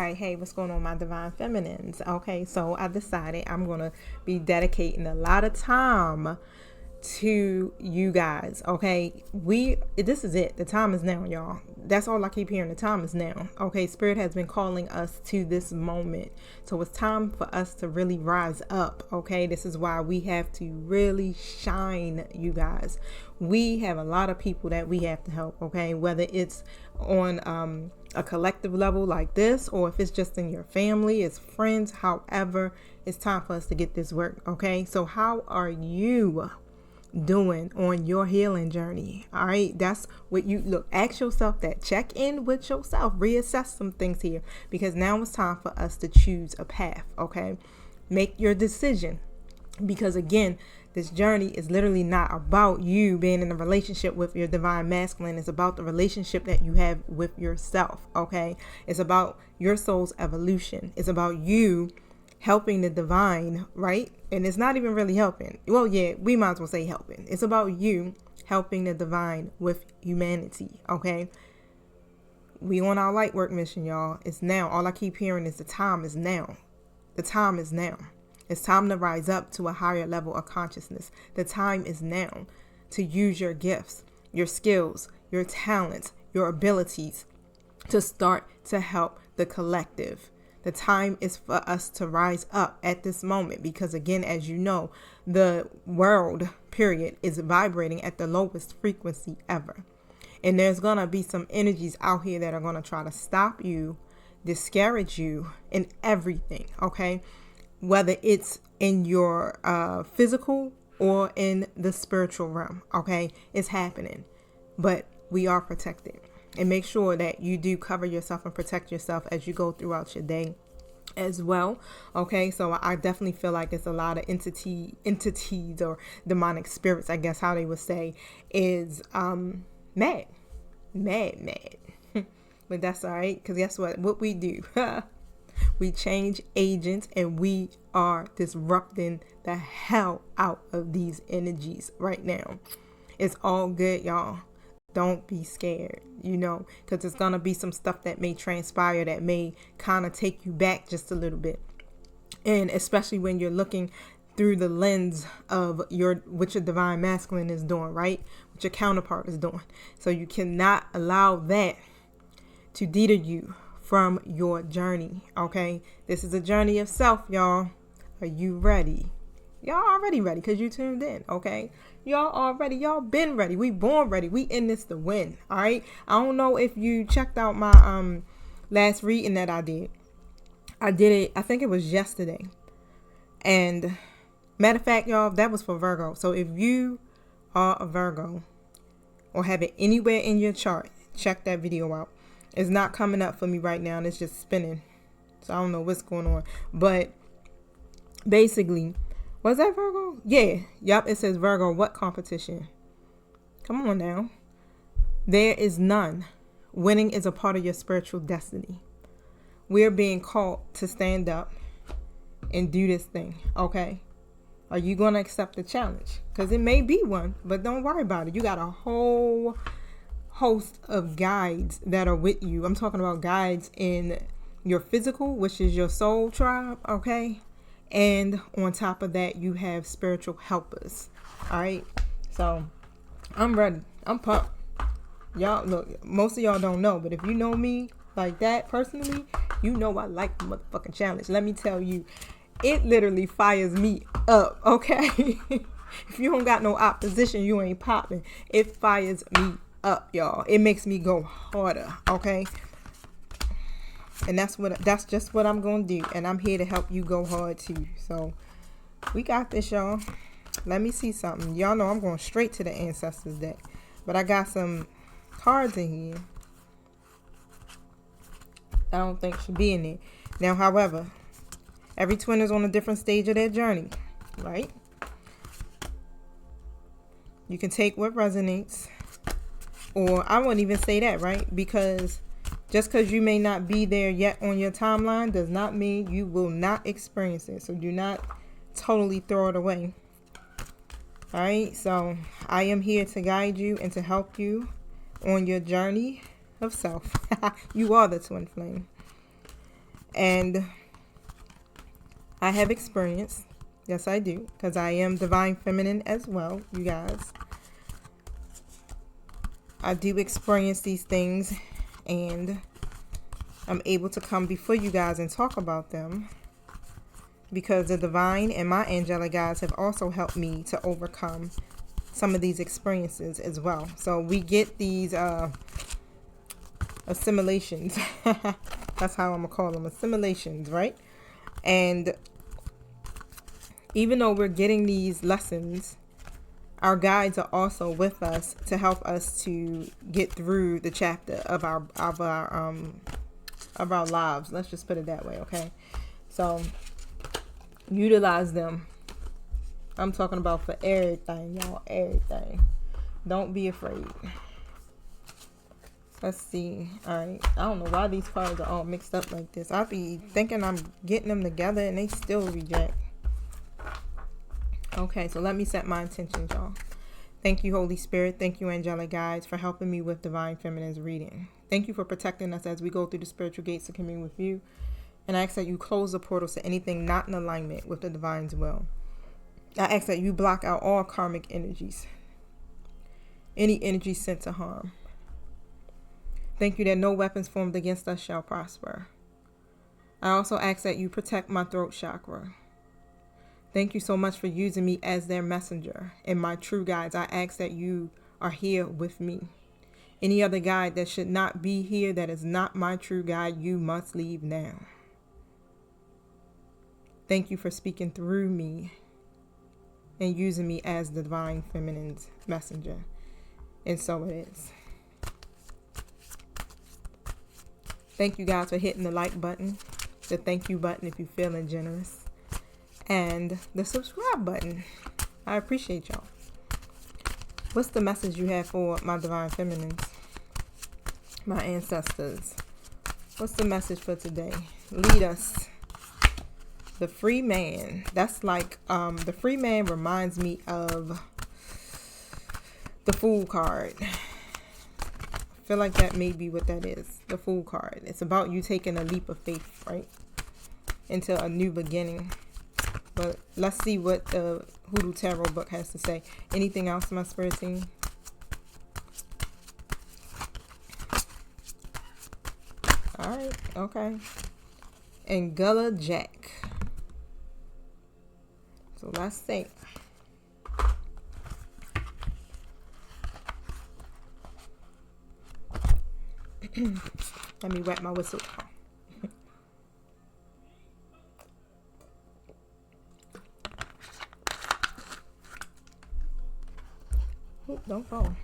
right, hey, what's going on, my divine feminines? Okay, so I decided I'm going to be dedicating a lot of time to you guys. Okay, this is it. The time is now, y'all. That's all I keep hearing. The time is now. Okay, Spirit has been calling us to this moment, so it's time for us to really rise up. Okay, this is why we have to really shine, you guys. We have a lot of people that we have to help. Okay, whether it's on a collective level like this, or if it's just in your family, it's friends, however, it's time for us to get this work. Okay, so how are you doing on your healing journey? All right, that's what you look, ask yourself that, check in with yourself, reassess some things here, because now it's time for us to choose a path. Okay, make your decision, because again, this journey is literally not about you being in a relationship with your divine masculine. It's about the relationship that you have with yourself. Okay, it's about your soul's evolution. It's about you helping the divine, right? And it's not even really helping. Well, yeah, we might as well say helping. It's about you helping the divine with humanity. Okay, we on our light work mission, y'all. It's now. All I keep hearing is the time is now. The time is now. It's time to rise up to a higher level of consciousness. The time is now to use your gifts, your skills, your talents, your abilities to start to help the collective. The time is for us to rise up at this moment, because again, as you know, the world, period, is vibrating at the lowest frequency ever. And there's going to be some energies out here that are going to try to stop you, discourage you in everything. Okay, whether it's in your physical or in the spiritual realm. Okay, it's happening, but we are protected. And make sure that you do cover yourself and protect yourself as you go throughout your day as well. Okay, so I definitely feel like it's a lot of entities or demonic spirits, I guess how they would say, is mad. But that's all right, because guess what we do we change agents, and we are disrupting the hell out of these energies right now. It's all good, y'all. Don't be scared, because there's going to be some stuff that may transpire that may kind of take you back just a little bit. And especially when you're looking through the lens of what your divine masculine is doing, right? What your counterpart is doing. So you cannot allow that to deter you from your journey. Okay, this is a journey of self, y'all. Are you ready? Y'all already ready, because you tuned in. Okay, y'all been ready. We born ready. We in this to win. All right, I don't know if you checked out my last reading that I did it, I think it was yesterday. And matter of fact, y'all, that was for Virgo. So if you are a Virgo or have it anywhere in your chart, check that video out. It's not coming up for me right now, and it's just spinning, so I don't know what's going on. But basically, was that Virgo? Yeah, yep, it says Virgo. What competition? Come on now. There is none. Winning is a part of your spiritual destiny. We're being called to stand up and do this thing. Okay, are you going to accept the challenge? Because it may be one, but don't worry about it. You got a whole host of guides that are with you. I'm talking about guides in your physical, which is your soul tribe. Okay, and on top of that, you have spiritual helpers. All right, so I'm ready. I'm pumped. Y'all, look, most of y'all don't know, but if you know me like that personally, you know I like the motherfucking challenge. Let me tell you, it literally fires me up. Okay, if you don't got no opposition, you ain't popping. It fires me up, y'all. It makes me go harder. Okay, and that's just what I'm gonna do, and I'm here to help you go hard too. So we got this, y'all. Let me see something. Y'all know I'm going straight to the Ancestors deck, but I got some cards in here I don't think should be in there. Now, however, every twin is on a different stage of their journey, right? You can take what resonates, or I wouldn't even say that, right? Because just because you may not be there yet on your timeline does not mean you will not experience it. So do not totally throw it away. All right, so I am here to guide you and to help you on your journey of self. You are the twin flame. And I have experience. Yes, I do. Because I am divine feminine as well, you guys. I do experience these things. And I'm able to come before you guys and talk about them. Because the divine and my angelic guides have also helped me to overcome some of these experiences as well. So we get these assimilations. That's how I'm gonna call them, assimilations, right? And even though we're getting these lessons, our guides are also with us to help us to get through the chapter of our lives. Let's just put it that way, okay? So utilize them. I'm talking about for everything, y'all, everything. Don't be afraid. Let's see. All right. I don't know why these cards are all mixed up like this. I be thinking I'm getting them together and they still reject. Okay, so let me set my intentions, y'all. Thank you, Holy Spirit. Thank you, angelic guides, for helping me with Divine Feminine's reading. Thank you for protecting us as we go through the spiritual gates to commune with you. And I ask that you close the portals to anything not in alignment with the divine's will. I ask that you block out all karmic energies, any energy sent to harm. Thank you that no weapons formed against us shall prosper. I also ask that you protect my throat chakra. Thank you so much for using me as their messenger and my true guides. I ask that you are here with me. Any other guide that should not be here, that is not my true guide, you must leave now. Thank you for speaking through me and using me as the divine feminine's messenger. And so it is. Thank you guys for hitting the like button, the thank you button if you're feeling generous, and the subscribe button. I appreciate y'all. What's the message you have for my divine feminines, my ancestors? What's the message for today? Lead us. The free man. That's like, the free man reminds me of the Fool card. I feel like that may be what that is. The Fool card. It's about you taking a leap of faith, right? Into a new beginning. But let's see what the Hoodoo Tarot book has to say. Anything else, my spirit team? Alright, okay. And Gullah Jack. So let's see. Let me wet my whistle. Oop, don't fall.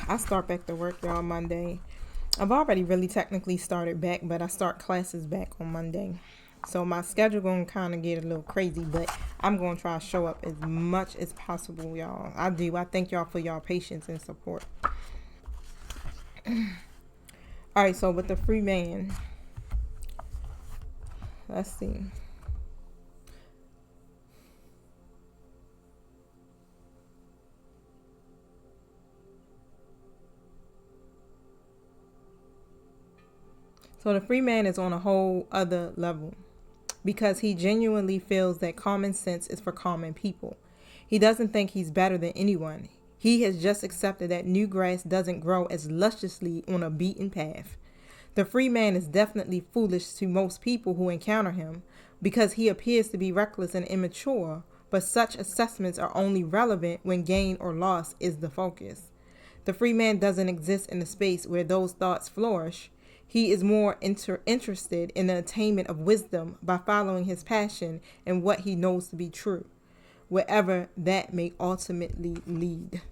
I start back to work, y'all, Monday. I've already really technically started back, but I start classes back on Monday. So my schedule going to kind of get a little crazy, but I'm going to try to show up as much as possible, y'all. I do. I thank y'all for y'all patience and support. All right, so with the free man, let's see. So the free man is on a whole other level because he genuinely feels that common sense is for common people. He doesn't think he's better than anyone. He has just accepted that new grass doesn't grow as lusciously on a beaten path. The free man is definitely foolish to most people who encounter him because he appears to be reckless and immature, but such assessments are only relevant when gain or loss is the focus. The free man doesn't exist in a space where those thoughts flourish. He is more interested in the attainment of wisdom by following his passion and what he knows to be true, wherever that may ultimately lead.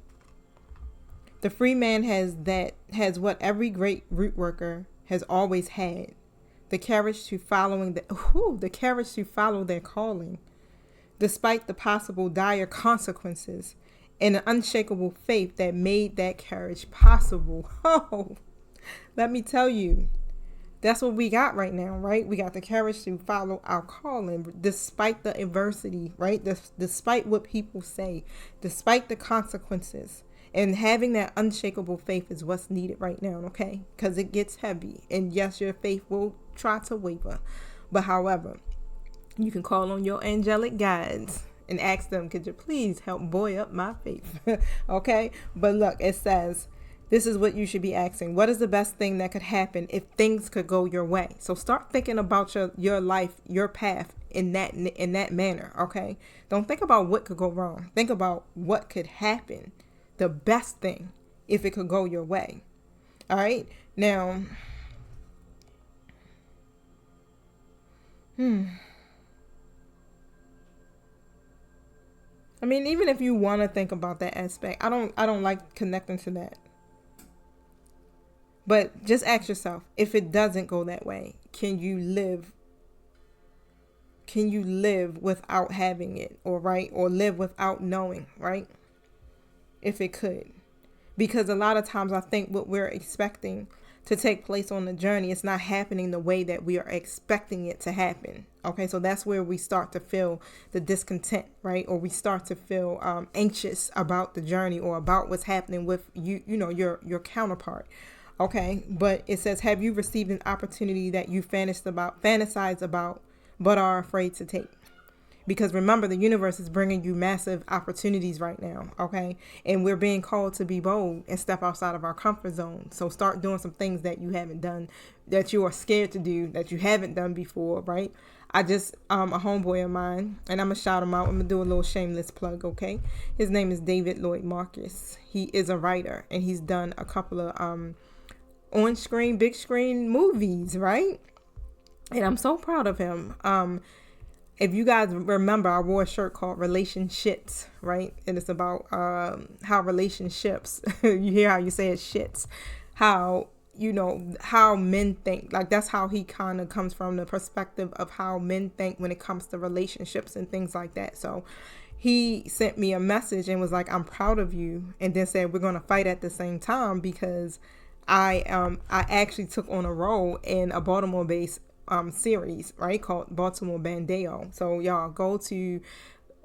The free man has what every great root worker has always had: the courage to follow their calling, despite the possible dire consequences, and an unshakable faith that made that courage possible. Oh, let me tell you, that's what we got right now, right? We got the courage to follow our calling despite the adversity, right? Despite what people say, despite the consequences. And having that unshakable faith is what's needed right now, okay? Because it gets heavy. And yes, your faith will try to waver. But however, you can call on your angelic guides and ask them, could you please help buoy up my faith? Okay? But look, it says, this is what you should be asking. What is the best thing that could happen if things could go your way? So start thinking about your life, your path in that manner, okay? Don't think about what could go wrong. Think about what could happen. The best thing if it could go your way. All right? Now, I mean, even if you want to think about that aspect, I don't like connecting to that. But just ask yourself, if it doesn't go that way, can you live without having it, or live without knowing, right? If it could. Because a lot of times I think what we're expecting to take place on the journey, it's not happening the way that we are expecting it to happen. Okay, so that's where we start to feel the discontent, right? Or we start to feel anxious about the journey or about what's happening with your counterpart. Okay, but it says, have you received an opportunity that you fantasize about, but are afraid to take? Because remember, the universe is bringing you massive opportunities right now, okay? And we're being called to be bold and step outside of our comfort zone. So start doing some things that you haven't done, that you are scared to do, that you haven't done before, right? A homeboy of mine, and I'm going to shout him out. I'm going to do a little shameless plug, okay? His name is David Lloyd Marcus. He is a writer, and he's done a couple of on-screen, big screen movies, right? And I'm so proud of him. If you guys remember, I wore a shirt called Relationships, right? And it's about how relationships, you hear how you say it, shits, how men think. Like, that's how he kind of comes from, the perspective of how men think when it comes to relationships and things like that. So he sent me a message and was like, I'm proud of you. And then said, we're going to fight at the same time, because I actually took on a role in a Baltimore-based series, right, called Baltimore bday. So y'all go to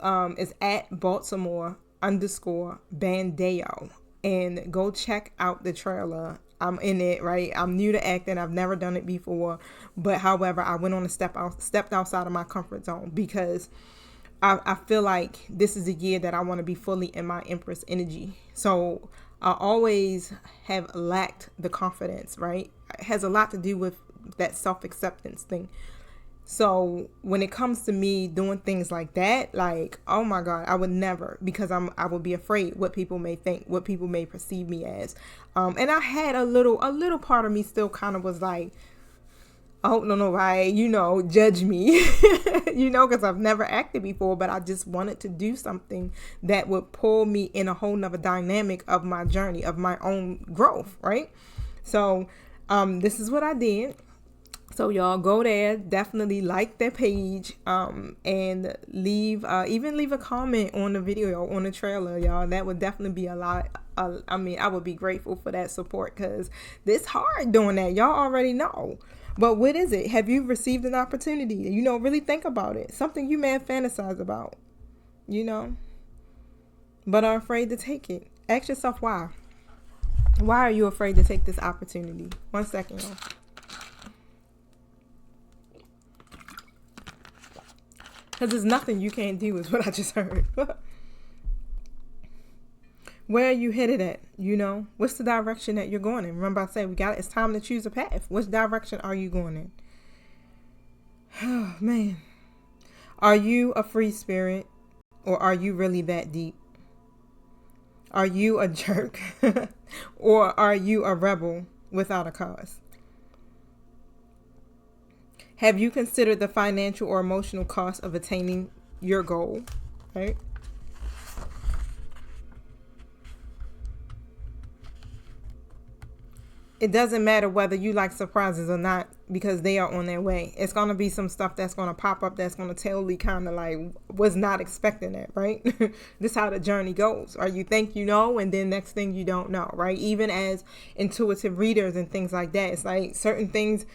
it's at Baltimore_bday and go check out the trailer. I'm in it, right? I'm new to acting. I've never done it before, but however, I went on stepped outside of my comfort zone, because I feel like this is a year that I want to be fully in my Empress energy. So I always have lacked the confidence, right? It has a lot to do with that self-acceptance thing. So when it comes to me doing things like that, like, oh my God, I would never, because I would be afraid what people may think, what people may perceive me as. And I had a little part of me still kind of was like, I hope nobody, judge me, because I've never acted before, but I just wanted to do something that would pull me in a whole nother dynamic of my journey, of my own growth, right? So this is what I did. So y'all go there, definitely like their page, and leave a comment on the video, on the trailer, y'all. That would definitely be a lot. I would be grateful for that support, because it's hard doing that. Y'all already know. But what is it? Have you received an opportunity? Really think about it. Something you may have fantasized about, but are afraid to take it. Ask yourself why. Why are you afraid to take this opportunity? 1 second, y'all. Because there's nothing you can't do, is what I just heard. Where are you headed at? What's the direction that you're going in? Remember I said it's time to choose a path. Which direction are you going in? Oh, man. Are you a free spirit, or are you really that deep? Are you a jerk, or are you a rebel without a cause? Have you considered the financial or emotional cost of attaining your goal, right? It doesn't matter whether you like surprises or not, because they are on their way. It's going to be some stuff that's going to pop up that's going to totally kind of like was not expecting that, right? This is how the journey goes. Or you think you know, and then next thing you don't know, right? Even as intuitive readers and things like that, it's like certain things,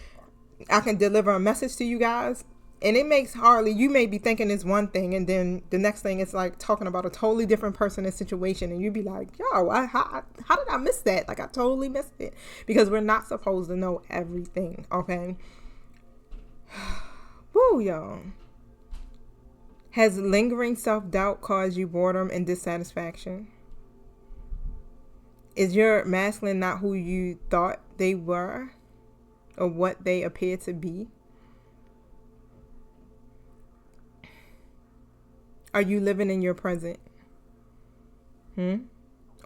I can deliver a message to you guys, And it makes hardly, you may be thinking it's one thing, and then the next thing it's like talking about a totally different person and situation, and you'd be like, yo, how did I miss that? Like, I totally missed it. Because we're not supposed to know everything, okay? Woo, y'all. Has lingering self-doubt caused you boredom and dissatisfaction? Is your masculine not who you thought they were or what they appear to be? Are you living in your present? Or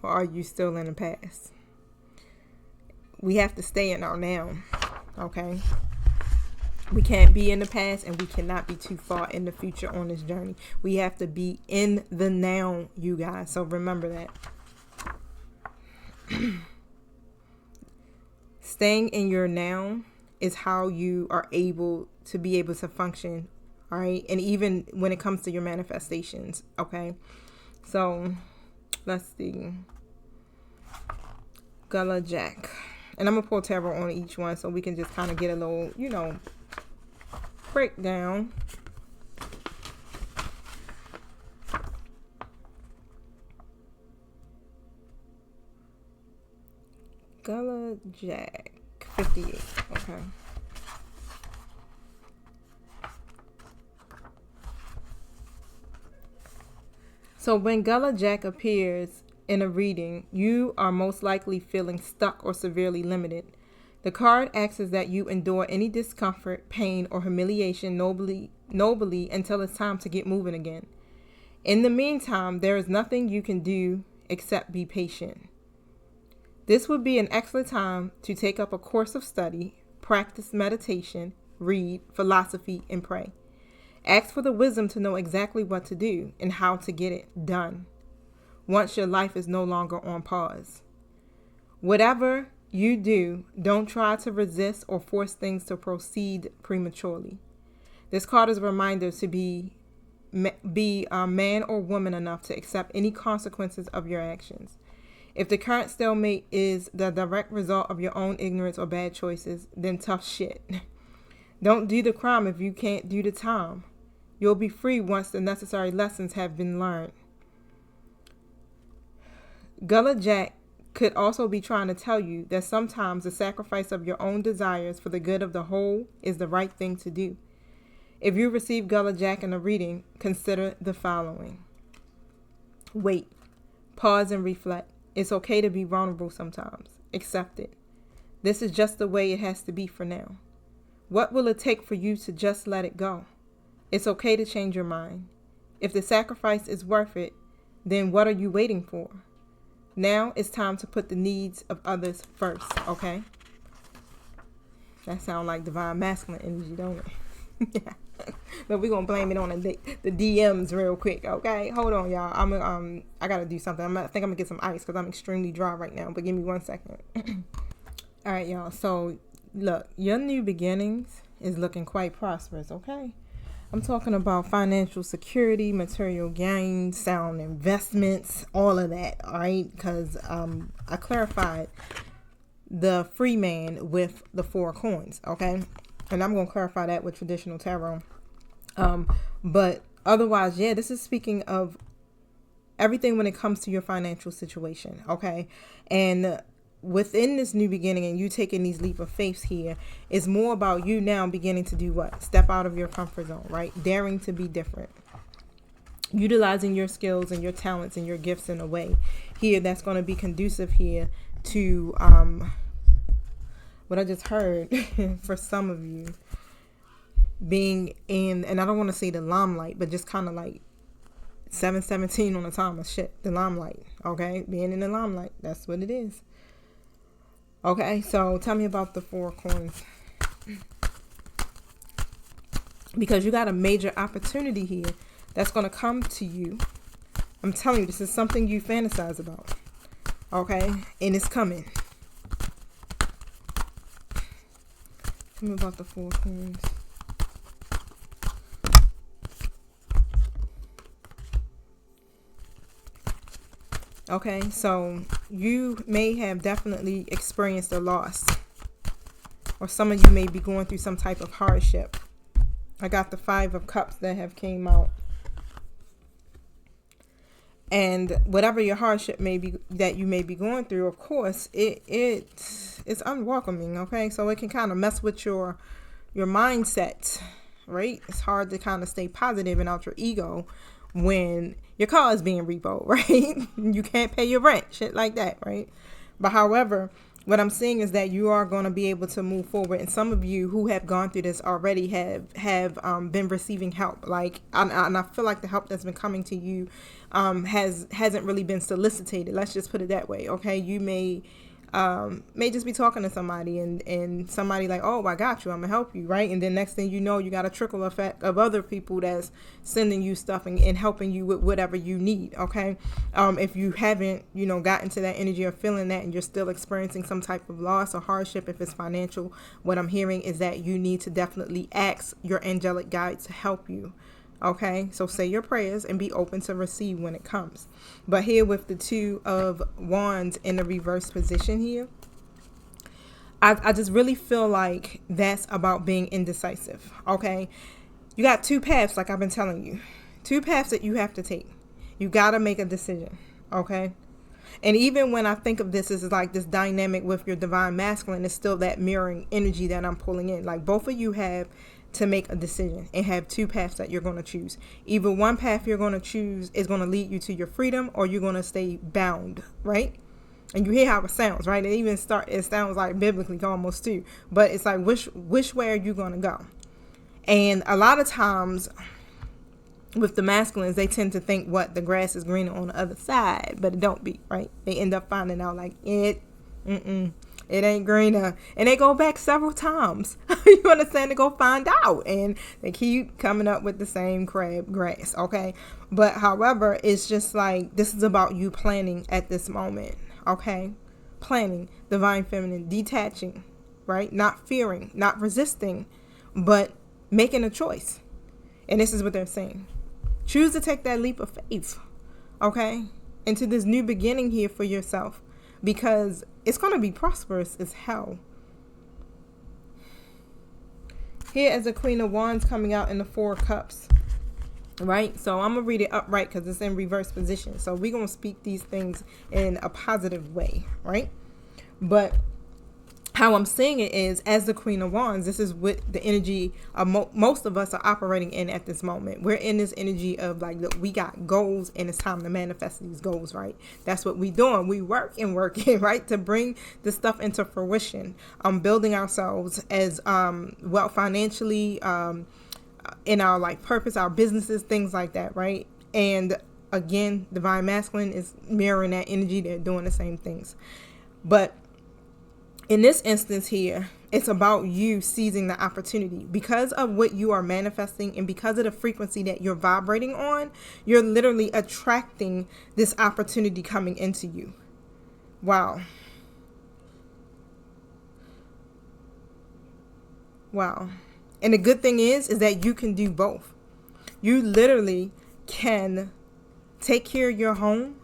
are you still in the past? We have to stay in our now, okay? We can't be in the past, and we cannot be too far in the future on this journey. We have to be in the now, you guys. So remember that. Staying in your now is how you are able to function. All right. And even when it comes to your manifestations. Okay. So let's see. Gullah Jack. And I'm going to pull tarot on each one so we can just kind of get a little, breakdown. Gullah Jack 58. Okay. So when Gullah Jack appears in a reading, you are most likely feeling stuck or severely limited. The card asks that you endure any discomfort, pain, or humiliation nobly until it's time to get moving again. In the meantime, there is nothing you can do except be patient. This would be an excellent time to take up a course of study, practice meditation, read, philosophy, and pray. Ask for the wisdom to know exactly what to do and how to get it done once your life is no longer on pause. Whatever you do, don't try to resist or force things to proceed prematurely. This card is a reminder to be a man or woman enough to accept any consequences of your actions. If the current stalemate is the direct result of your own ignorance or bad choices, then tough shit. Don't do the crime if you can't do the time. You'll be free once the necessary lessons have been learned. Gullah Jack could also be trying to tell you that sometimes the sacrifice of your own desires for the good of the whole is the right thing to do. If you receive Gullah Jack in a reading, consider the following. Wait, pause and reflect. It's okay to be vulnerable sometimes. Accept it. This is just the way it has to be for now. What will it take for you to just let it go? It's okay to change your mind. If the sacrifice is worth it, then what are you waiting for? Now it's time to put the needs of others first, okay? That sounds like divine masculine energy, don't it? Yeah. But we're going to blame it on the DMs real quick, okay? Hold on, y'all. I got to do something. I think I'm going to get some ice because I'm extremely dry right now. But give me 1 second. All right, y'all. So, look, your new beginnings is looking quite prosperous, okay? I'm talking about financial security, material gain, sound investments, all of that, all right? Because I clarified the free man with the 4 coins, okay? And I'm going to clarify that with traditional tarot. But otherwise, yeah, this is speaking of everything when it comes to your financial situation, okay? And within this new beginning and you taking these leap of faith here is more about you now beginning to do what? Step out of your comfort zone, right? Daring to be different. Utilizing your skills and your talents and your gifts in a way here that's going to be conducive here to what I just heard for some of you being in, and I don't want to say the limelight, but just kind of like 717 on the timer, the limelight, okay? Being in the limelight, that's what it is. Okay, so tell me about the 4 coins. Because you got a major opportunity here that's going to come to you. I'm telling you, this is something you fantasize about. Okay, and it's coming. Tell me about the 4 coins. Okay, so you may have definitely experienced a loss, or some of you may be going through some type of hardship. I got the 5 of Cups that have came out. And whatever your hardship may be that you may be going through, of course, it's unwelcoming, okay? So it can kind of mess with your mindset, right? It's hard to kind of stay positive and out your ego when your car is being repoed, right? You can't pay your rent, shit like that, right? But however, what I'm seeing is that you are going to be able to move forward. And some of you who have gone through this already have been receiving help. Like, and I feel like the help that's been coming to you hasn't really been solicited. Let's just put it that way. Okay. You may just be talking to somebody and somebody like, oh, I got you, I'm gonna help you, right? And then next thing you know, you got a trickle effect of other people that's sending you stuff and helping you with whatever you need, okay? If you haven't, gotten to that energy or feeling that and you're still experiencing some type of loss or hardship, if it's financial, what I'm hearing is that you need to definitely ask your angelic guides to help you. Okay, so say your prayers and be open to receive when it comes. But here with the 2 of Wands in the reverse position here, I just really feel like that's about being indecisive. Okay, you got 2 paths, like I've been telling you, 2 paths that you have to take. You got to make a decision. Okay. And even when I think of this as like this dynamic with your divine masculine, it's still that mirroring energy that I'm pulling in. Like both of you have to make a decision and have 2 paths that you're going to choose. Either one path you're going to choose is going to lead you to your freedom, or you're going to stay bound, right? And you hear how it sounds, right? It sounds like biblically almost too, but it's like, which way are you going to go? And a lot of times with the masculines, they tend to think what the grass is greener on the other side, but it don't be, right? They end up finding out like it ain't greener, and they go back several times. You understand? To go find out, and they keep coming up with the same crab grass. Okay, but however, it's just like this is about you planning at this moment. Okay, planning, divine feminine, detaching, right? Not fearing, not resisting, but making a choice. And this is what they're saying: choose to take that leap of faith. Okay, into this new beginning here for yourself, because it's going to be prosperous as hell. Here is the Queen of Wands coming out in the 4 of Cups. Right? So I'm going to read it upright because it's in reverse position. So we're going to speak these things in a positive way. Right? But how I'm seeing it is, as the Queen of Wands, this is what the energy of most of us are operating in at this moment. We're in this energy of like, look, we got goals and it's time to manifest these goals, right? That's what we doing. We working, right? To bring this stuff into fruition. Building ourselves as well financially, in our like purpose, our businesses, things like that, right? And again, divine masculine is mirroring that energy. They're doing the same things. But in this instance here, it's about you seizing the opportunity because of what you are manifesting, and because of the frequency that you're vibrating on, you're literally attracting this opportunity coming into you. Wow. And the good thing is that you can do both. You literally can take care of your home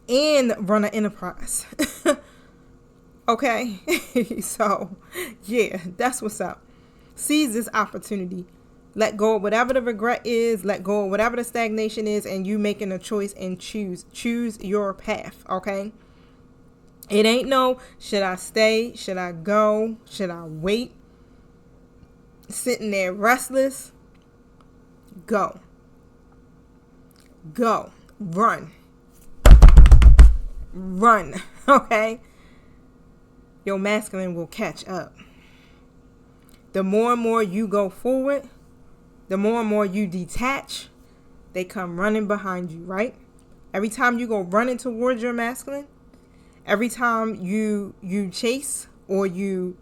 and run an enterprise. Okay, so yeah, that's what's up. Seize this opportunity. Let go of whatever the regret is. Let go of whatever the stagnation is, and you making a choice and choose your path. Okay. It ain't no, should I stay? Should I go? Should I wait? Sitting there restless. Go. Run. Okay. Your masculine will catch up. The more and more you go forward, the more and more you detach, they come running behind you, right? Every time you go running towards your masculine, every time you chase or you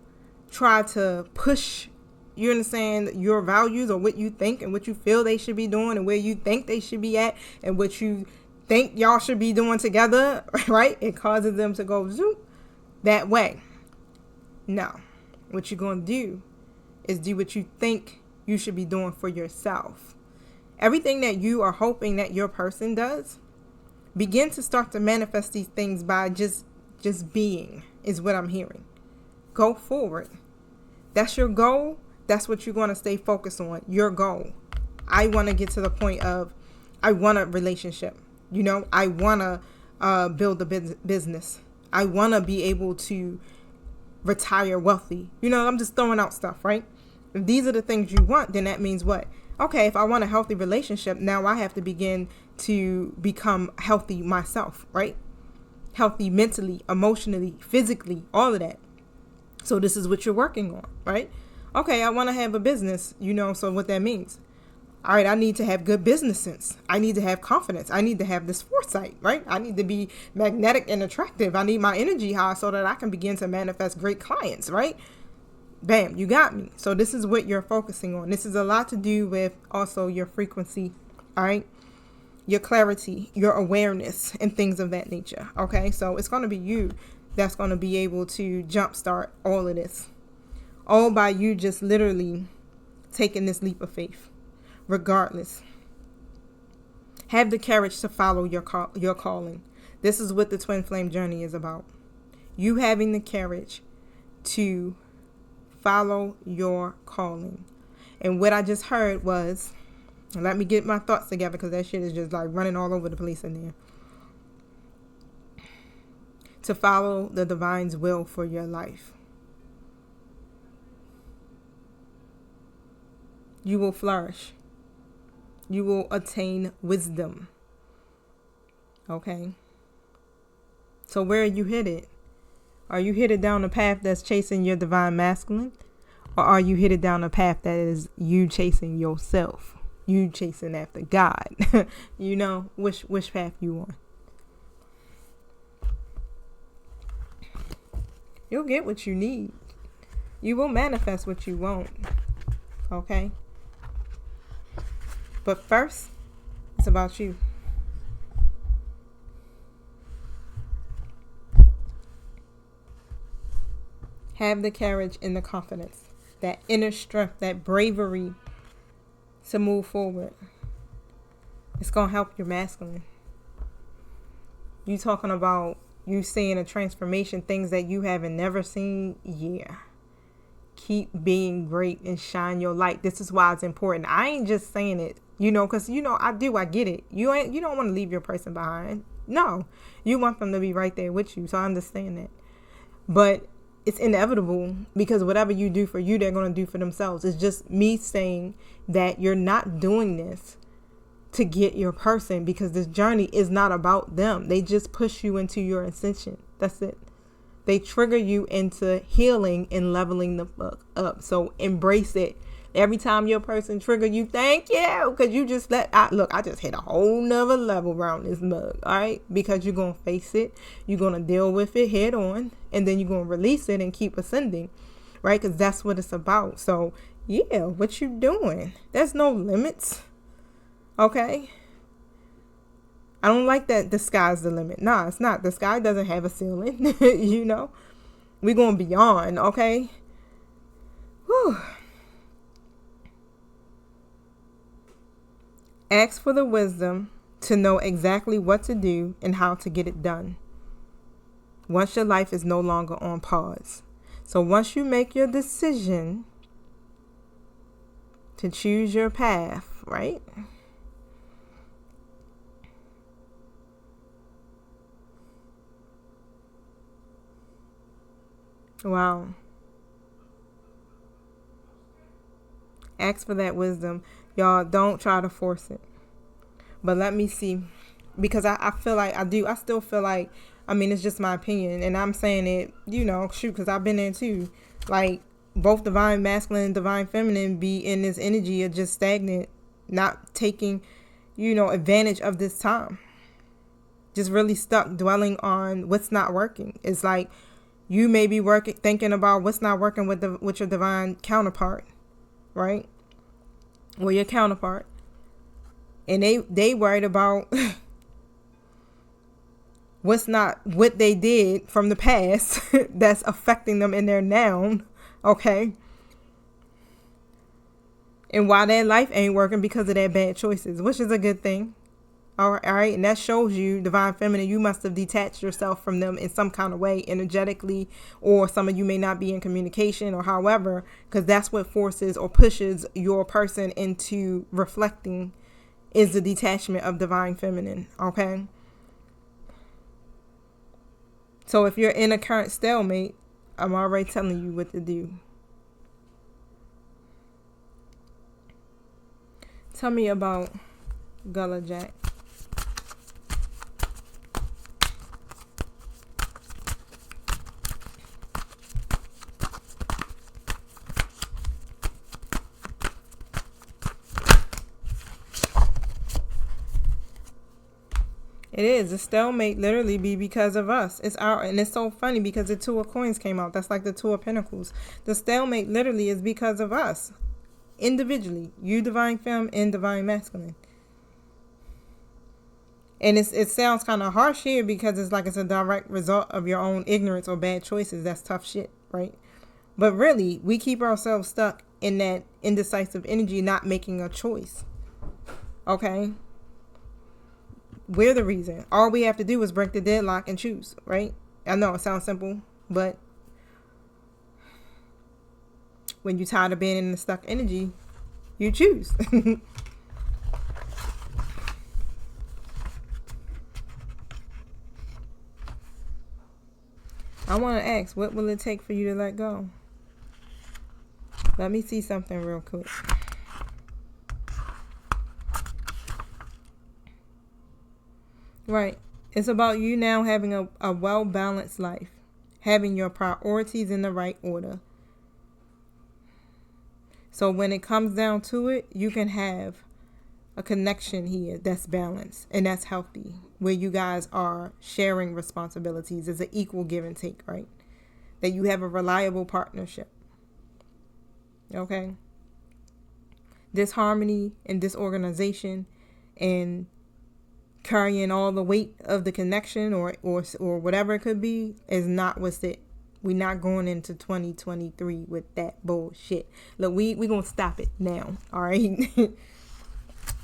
try to push, you understand, your values or what you think and what you feel they should be doing and where you think they should be at and what you think y'all should be doing together, right? It causes them to go zoop that way. No, what you're going to do is do what you think you should be doing for yourself. Everything that you are hoping that your person does, begin to start to manifest these things by just being, is what I'm hearing. Go forward. That's your goal. That's what you're going to stay focused on, your goal. I want to get to the point of, I want a relationship. I want to build a business. I want to be able to retire wealthy. I'm just throwing out stuff, right? If these are the things you want, then that means what? Okay, if I want a healthy relationship, now I have to begin to become healthy myself, right? Healthy mentally, emotionally, physically, all of that. So this is what you're working on, right? Okay, I want to have a business, so what that means. All right, I need to have good business sense. I need to have confidence. I need to have this foresight, right? I need to be magnetic and attractive. I need my energy high so that I can begin to manifest great clients, right? Bam, you got me. So this is what you're focusing on. This is a lot to do with also your frequency, all right? Your clarity, your awareness, and things of that nature, okay? So it's going to be you that's going to be able to jumpstart all of this. All by you just literally taking this leap of faith. Regardless, have the courage to follow your calling. This is what the twin flame journey is about. You having the courage to follow your calling. And what I just heard was, let me get my thoughts together because that shit is just like running all over the place in there. To follow the divine's will for your life. You will flourish. You will attain wisdom. Okay. So where are you headed? Are you headed down a path that's chasing your divine masculine? Or are you headed down a path that is you chasing yourself? You chasing after God? Which path you on? You'll get what you need. You will manifest what you want. Okay? But first, it's about you. Have the courage and the confidence, that inner strength, that bravery to move forward. It's going to help your masculine. You talking about you seeing a transformation, things that you haven't never seen. Yeah. Keep being great and shine your light. This is why it's important. I ain't just saying it, because, I get it. You don't want to leave your person behind. No, you want them to be right there with you. So I understand that. But it's inevitable because whatever you do for you, they're going to do for themselves. It's just me saying that you're not doing this to get your person because this journey is not about them. They just push you into your ascension. That's it. They trigger you into healing and leveling the fuck up. So embrace it. Every time your person trigger you, thank you. Because you just I just hit a whole nother level around this mug. All right. Because you're going to face it. You're going to deal with it head on. And then you're going to release it and keep ascending. Right. Because that's what it's about. So yeah, what you doing? There's no limits. Okay. I don't like that the sky's the limit. Nah, it's not. The sky doesn't have a ceiling. We're going beyond, okay? Whew. Ask for the wisdom to know exactly what to do and how to get it done. Once your life is no longer on pause. So once you make your decision to choose your path, right? Wow. Ask for that wisdom. Y'all don't try to force it. But let me see. Because I feel like I still feel like, it's just my opinion. And I'm saying it, because I've been there too. Like, both divine masculine and divine feminine be in this energy of just stagnant, not taking, advantage of this time. Just really stuck dwelling on what's not working. It's like, you may be thinking about what's not working with your divine counterpart, right? Or your counterpart. And they worried about what they did from the past that's affecting them in their now, okay? And why their life ain't working because of their bad choices, which is a good thing. All right, and that shows you, divine feminine, you must have detached yourself from them in some kind of way, energetically, or some of you may not be in communication, or however, because that's what forces or pushes your person into reflecting, is the detachment of divine feminine. Okay, so if you're in a current stalemate, I'm already telling you what to do. Tell me about Gullah Jack. It is. A stalemate literally be because of us. It's our, and it's so funny because the Two of Coins came out. That's like the Two of Pentacles. The stalemate literally is because of us. Individually. You divine femme and divine masculine. And it sounds kind of harsh here because it's like it's a direct result of your own ignorance or bad choices. That's tough shit, right? But really, we keep ourselves stuck in that indecisive energy, not making a choice. Okay? We're the reason. All we have to do is break the deadlock and choose, right? I know it sounds simple, but when you're tired of being in the stuck energy, you choose. I want to ask, what will it take for you to let go? Let me see something real quick. Right. It's about you now having a well-balanced life. Having your priorities in the right order. So when it comes down to it, you can have a connection here that's balanced and that's healthy. Where you guys are sharing responsibilities. It's an equal give and take, right? That you have a reliable partnership. Okay? Disharmony and disorganization and carrying all the weight of the connection or whatever it could be is not what's it. We're not going into 2023 with that bullshit. Look, we gonna stop it now. All right.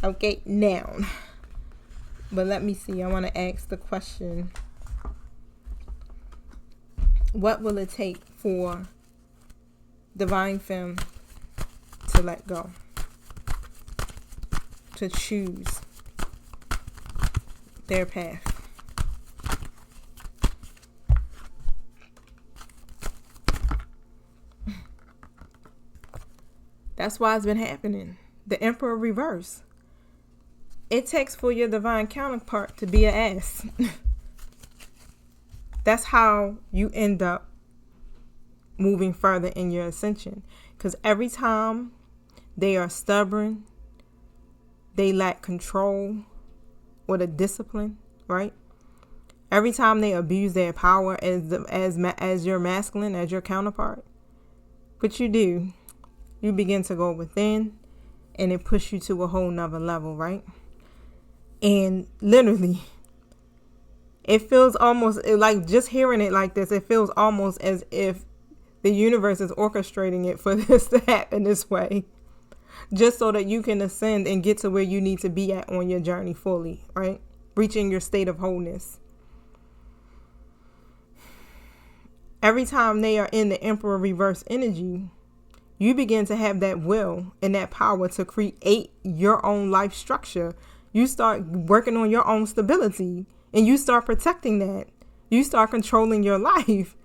Okay, now. But let me see. I want to ask the question: what will it take for divine femme to let go, to choose their path? That's why it's been happening. The Emperor reverse. It takes for your divine counterpart to be an ass. That's how you end up moving further in your ascension. Because every time they are stubborn, they lack control or the discipline, right? Every time they abuse their power as your masculine, as your counterpart, what you do, you begin to go within and it pushes you to a whole nother level, right? And literally, it feels almost like, just hearing it like this, it feels almost as if the universe is orchestrating it for this to happen this way. Just so that you can ascend and get to where you need to be at on your journey fully, right? Reaching your state of wholeness. Every time they are in the Emperor reverse energy, you begin to have that will and that power to create your own life structure. You start working on your own stability and you start protecting that. You start controlling your life.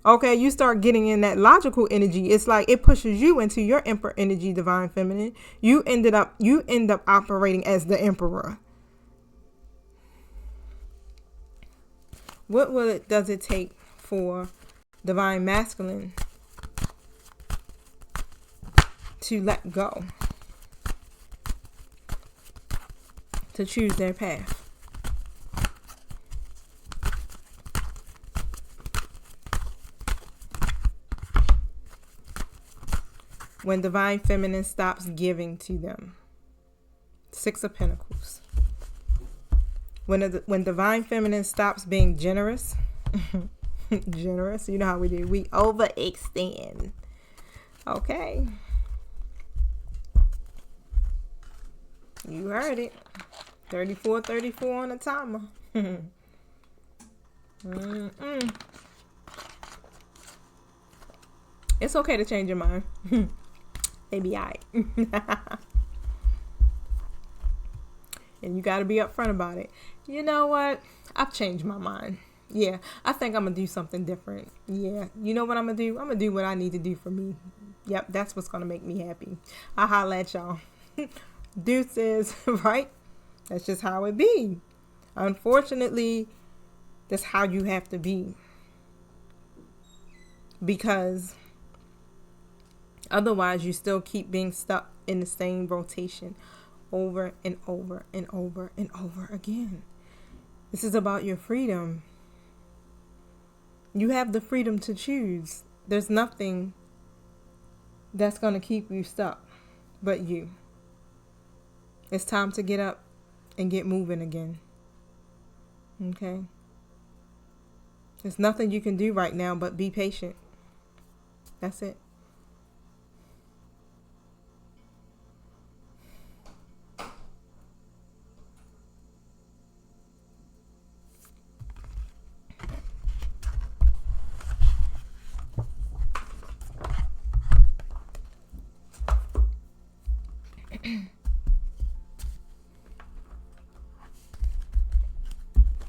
Okay, you start getting in that logical energy. It's like it pushes you into your Emperor energy, divine feminine. You end up operating as the Emperor. What does it take for divine masculine to let go, to choose their path? When divine feminine stops giving to them. Six of Pentacles. When divine feminine stops being generous. Generous, you know how we do. We overextend. Okay. You heard it. 34 on the timer. Mm-mm. It's okay to change your mind. They be alright. And you got to be upfront about it. You know what? I've changed my mind. Yeah, I think I'm going to do something different. Yeah, you know what I'm going to do? I'm going to do what I need to do for me. Yep, that's what's going to make me happy. I'll holla at y'all. Deuces, right? That's just how it be. Unfortunately, that's how you have to be. Because otherwise, you still keep being stuck in the same rotation over and over and over and over again. This is about your freedom. You have the freedom to choose. There's nothing that's going to keep you stuck but you. It's time to get up and get moving again. Okay? There's nothing you can do right now but be patient. That's it.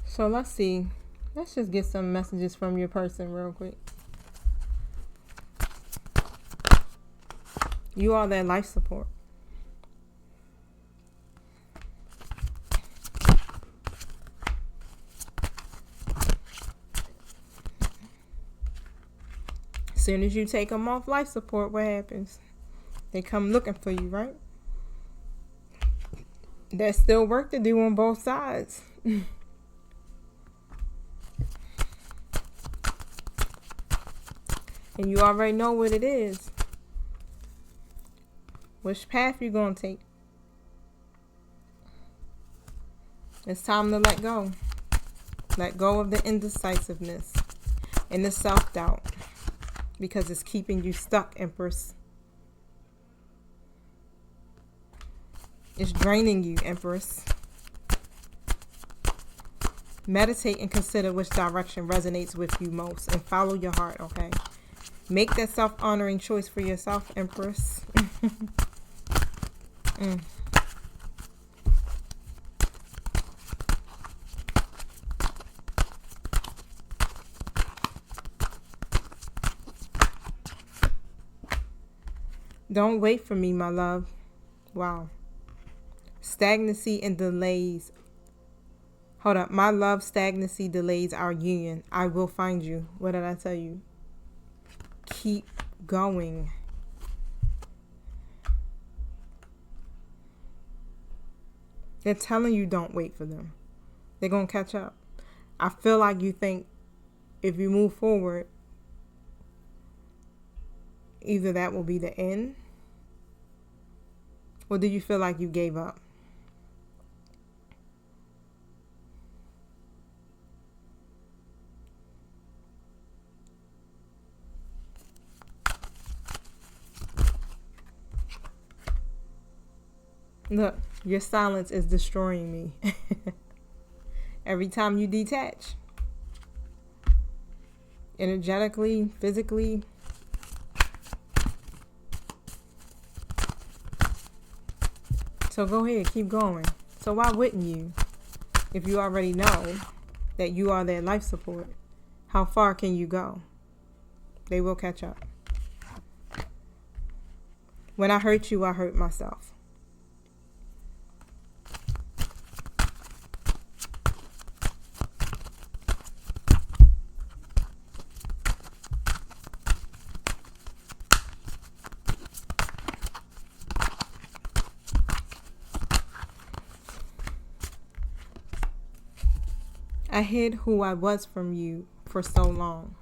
So let's see. Let's just get some messages from your person real quick. You are their life support. As soon as you take them off life support, what happens? They come looking for you, right? There's still work to do on both sides. And you already know what it is. Which path you gonna take? It's time to let go. Let go of the indecisiveness and the self-doubt. Because it's keeping you stuck, Empress. It's draining you, Empress. Meditate and consider which direction resonates with you most. And follow your heart, okay? Make that self-honoring choice for yourself, Empress. Don't wait for me, my love. Wow. Stagnancy and delays. Hold up. My love, stagnancy delays our union. I will find you. What did I tell you? Keep going. They're telling you don't wait for them. They're going to catch up. I feel like you think if you move forward, either that will be the end, or do you feel like you gave up? Look, your silence is destroying me. Every time you detach, energetically, physically, so go ahead, keep going. So why wouldn't you? If you already know that you are their life support, how far can you go? They will catch up. When I hurt you, I hurt myself. I hid who I was from you for so long.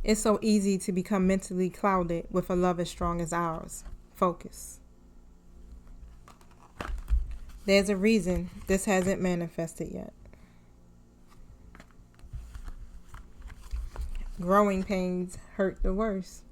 It's so easy to become mentally clouded with a love as strong as ours. Focus. There's a reason this hasn't manifested yet. Growing pains hurt the worst.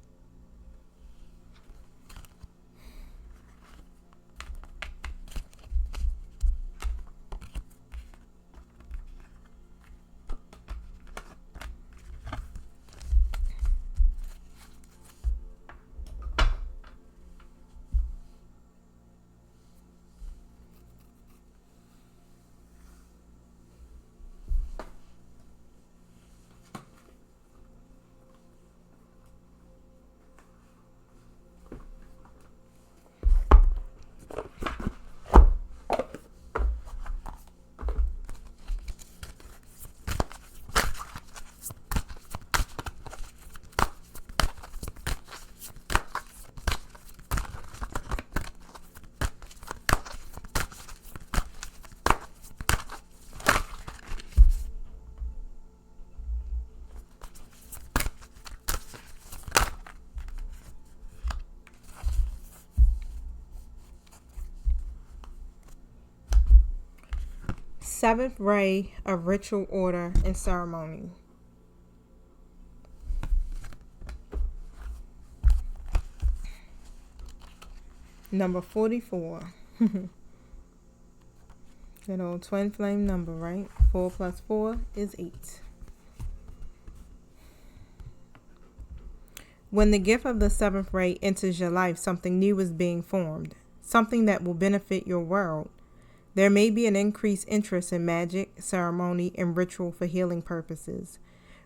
Seventh ray of ritual order and ceremony. Number 44. Good old twin flame number, right? 4 plus 4 is 8. When the gift of the seventh ray enters your life, something new is being formed, something that will benefit your world. There may be an increased interest in magic, ceremony, and ritual for healing purposes.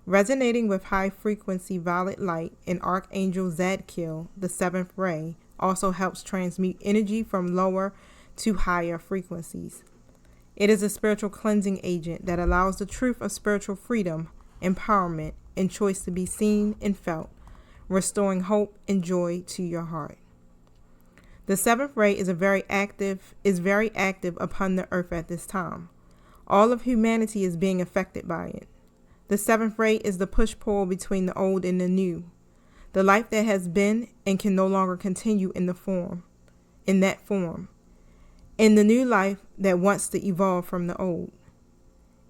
Resonating with high-frequency violet light and Archangel Zadkiel, the seventh ray, also helps transmute energy from lower to higher frequencies. It is a spiritual cleansing agent that allows the truth of spiritual freedom, empowerment, and choice to be seen and felt, restoring hope and joy to your heart. The seventh ray is very active upon the earth at this time. All of humanity is being affected by it. The seventh ray is the push-pull between the old and the new, the life that has been and can no longer continue in that form, and the new life that wants to evolve from the old.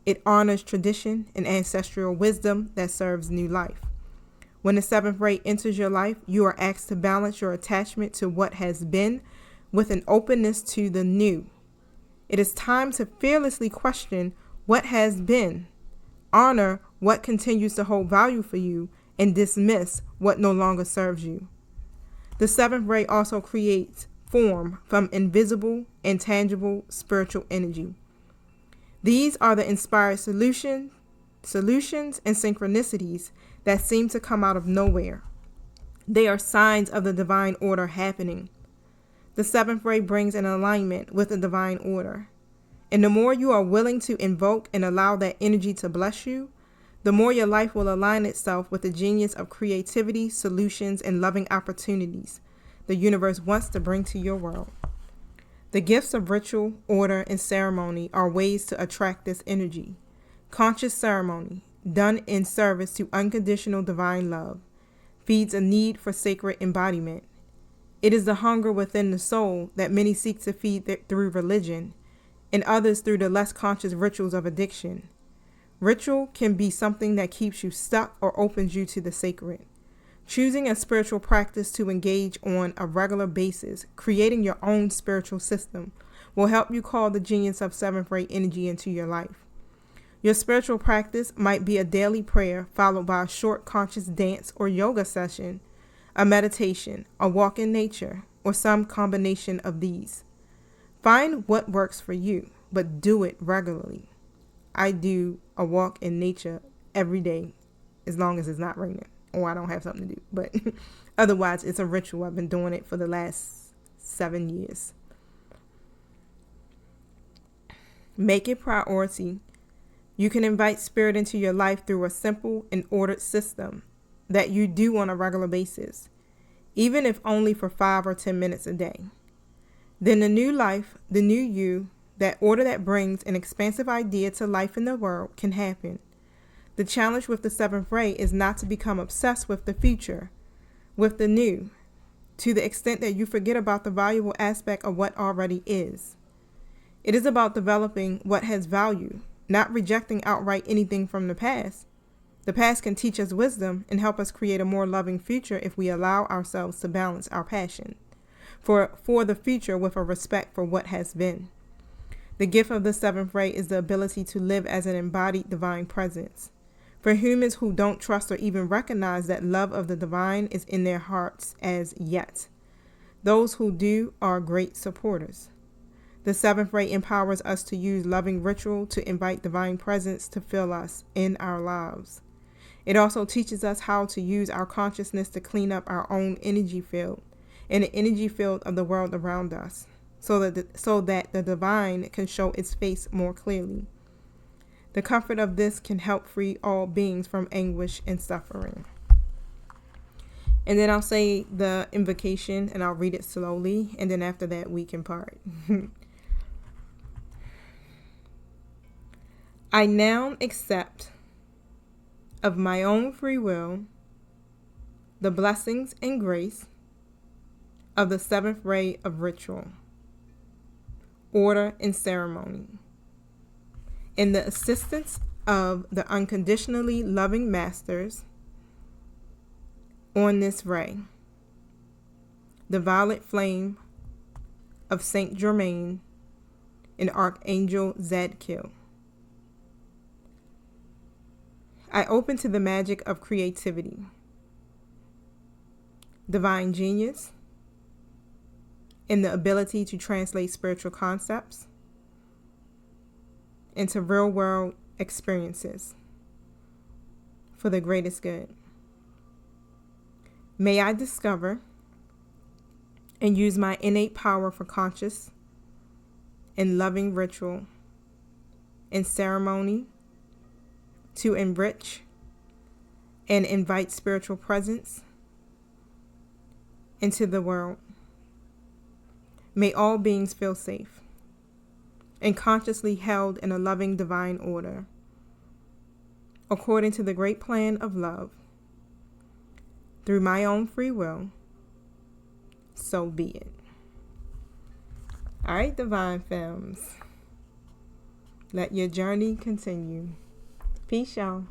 It honors tradition and ancestral wisdom that serves new life. When the seventh ray enters your life, you are asked to balance your attachment to what has been with an openness to the new. It is time to fearlessly question what has been, honor what continues to hold value for you, and dismiss what no longer serves you. The seventh ray also creates form from invisible and tangible spiritual energy. These are the inspired solutions and synchronicities that seem to come out of nowhere. They are signs of the divine order happening. The seventh ray brings an alignment with the divine order. And the more you are willing to invoke and allow that energy to bless you, the more your life will align itself with the genius of creativity, solutions, and loving opportunities the universe wants to bring to your world. The gifts of ritual, order, and ceremony are ways to attract this energy. Conscious ceremony, done in service to unconditional divine love, feeds a need for sacred embodiment. It is the hunger within the soul that many seek to feed through religion, and others through the less conscious rituals of addiction. Ritual can be something that keeps you stuck or opens you to the sacred. Choosing a spiritual practice to engage on a regular basis, creating your own spiritual system, will help you call the genius of seventh ray energy into your life. Your spiritual practice might be a daily prayer followed by a short conscious dance or yoga session, a meditation, a walk in nature, or some combination of these. Find what works for you, but do it regularly. I do a walk in nature every day, as long as it's not raining or I don't have something to do. But otherwise, it's a ritual. I've been doing it for the last 7 years. Make it priority. You can invite spirit into your life through a simple and ordered system that you do on a regular basis, even if only for 5 or 10 minutes a day. Then the new life, the new you, that order that brings an expansive idea to life in the world can happen. The challenge with the seventh ray is not to become obsessed with the future, with the new, to the extent that you forget about the valuable aspect of what already is. It is about developing what has value, not rejecting outright anything from the past. The past can teach us wisdom and help us create a more loving future if we allow ourselves to balance our passion for the future with a respect for what has been. The gift of the seventh ray is the ability to live as an embodied divine presence. For humans who don't trust or even recognize that love of the divine is in their hearts as yet, those who do are great supporters. The seventh ray empowers us to use loving ritual to invite divine presence to fill us in our lives. It also teaches us how to use our consciousness to clean up our own energy field and the energy field of the world around us, so that the divine can show its face more clearly. The comfort of this can help free all beings from anguish and suffering. And then I'll say the invocation and I'll read it slowly, and then after that we can part. I now accept of my own free will the blessings and grace of the seventh ray of ritual, order, and ceremony, in the assistance of the unconditionally loving masters on this ray, the violet flame of Saint Germain and Archangel Zadkiel. I open to the magic of creativity, divine genius, and the ability to translate spiritual concepts into real-world experiences for the greatest good. May I discover and use my innate power for conscious and loving ritual and ceremony to enrich and invite spiritual presence into the world. May all beings feel safe and consciously held in a loving divine order, according to the great plan of love, through my own free will, so be it. All right, divine films, let your journey continue. Peace, y'all.